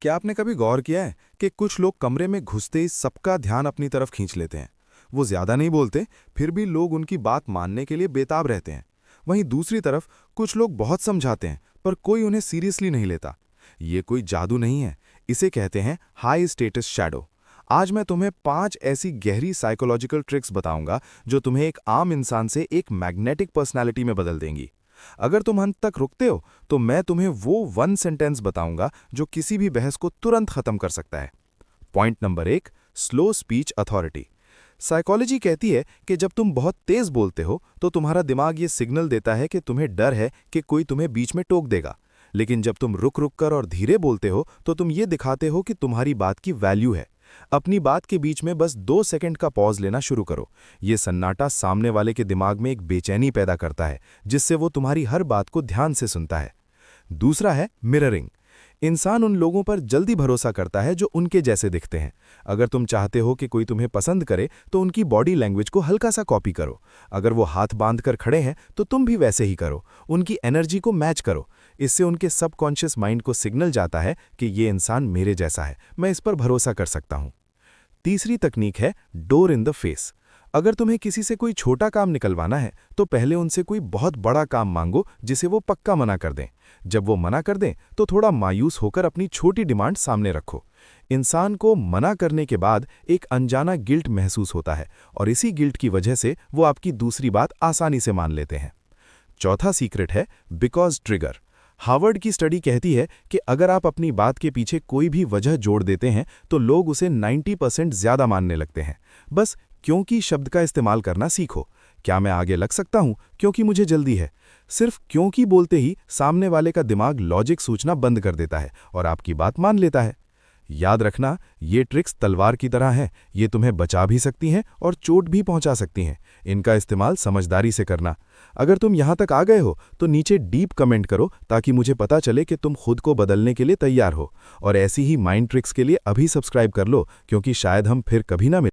क्या आपने कभी गौर किया है कि कुछ लोग कमरे में घुसते ही सबका ध्यान अपनी तरफ खींच लेते हैं। वो ज्यादा नहीं बोलते, फिर भी लोग उनकी बात मानने के लिए बेताब रहते हैं। वहीं दूसरी तरफ कुछ लोग बहुत समझाते हैं, पर कोई उन्हें सीरियसली नहीं लेता। ये कोई जादू नहीं है, इसे कहते हैं हाई स्टेटस शैडो। आज मैं तुम्हें 5 ऐसी गहरी साइकोलॉजिकल ट्रिक्स बताऊंगा जो तुम्हें एक आम इंसान से एक मैग्नेटिक पर्सनालिटी में बदल देंगी। अगर तुम अंत तक रुकते हो तो मैं तुम्हें वो 1 सेंटेंस बताऊंगा जो किसी भी बहस को तुरंत खत्म कर सकता है। Point number 1, slow speech authority. Psychology कहती है कि जब तुम बहुत तेज बोलते हो तो तुम्हारा दिमाग ये सिग्नल देता है कि तुम्हें डर है कि कोई तुम्हें बीच में टोक देगा। लेकिन जब तुम रुक रुक कर और धीरे बोलते हो तो तुम ये दिखाते हो कि तुम्हारी बात की वैल्यू है। अपनी बात के बीच में बस 2 सेकंड का पॉज लेना शुरू करो। ये सन्नाटा सामने वाले के दिमाग में एक बेचैनी पैदा करता है, जिससे वो तुम्हारी हर बात को ध्यान से सुनता है। दूसरा है मिररिंग। इंसान उन लोगों पर जल्दी भरोसा करता है जो उनके जैसे दिखते हैं। अगर तुम चाहते हो कि कोई तुम्हें पसंद करे तो उनकी बॉडी लैंग्वेज को हल्का सा कॉपी करो। अगर वो हाथ बांध कर खड़े हैं तो तुम भी वैसे ही करो। उनकी एनर्जी को मैच करो। इससे उनके सबकॉन्शियस माइंड को सिग्नल जाता है कि ये इंसान मेरे जैसा है, मैं इस पर भरोसा कर सकता हूं। तीसरी तकनीक है डोर इन द फेस। अगर तुम्हें किसी से कोई छोटा काम निकलवाना है तो पहले उनसे कोई बहुत बड़ा काम मांगो जिसे वो पक्का मना कर दें। जब वो मना कर दें तो थोड़ा मायूस होकर अपनी छोटी डिमांड सामने रखो। इंसान को मना करने के बाद एक अनजाना गिल्ट महसूस होता है और इसी गिल्ट की वजह से वो आपकी दूसरी बात आसानी से मान लेते हैं। चौथा सीक्रेट है बिकॉज ट्रिगर। हार्वर्ड की स्टडी कहती है कि अगर आप अपनी बात के पीछे कोई भी वजह जोड़ देते हैं तो लोग उसे 90% ज्यादा मानने लगते हैं। बस क्योंकि शब्द का इस्तेमाल करना सीखो। क्या मैं आगे लग सकता हूं क्योंकि मुझे जल्दी है। सिर्फ क्योंकि बोलते ही सामने वाले का दिमाग लॉजिक सोचना बंद कर देता है और आपकी बात मान लेता है। याद रखना, ये ट्रिक्स तलवार की तरह हैं। ये तुम्हें बचा भी सकती हैं और चोट भी पहुंचा सकती हैं। इनका इस्तेमाल समझदारी से करना। अगर तुम यहां तक आ गए हो तो नीचे डीप कमेंट करो ताकि मुझे पता चले कि तुम खुद को बदलने के लिए तैयार हो। और ऐसी ही माइंड ट्रिक्स के लिए अभी सब्सक्राइब कर लो, क्योंकि शायद हम फिर कभी ना मिलें।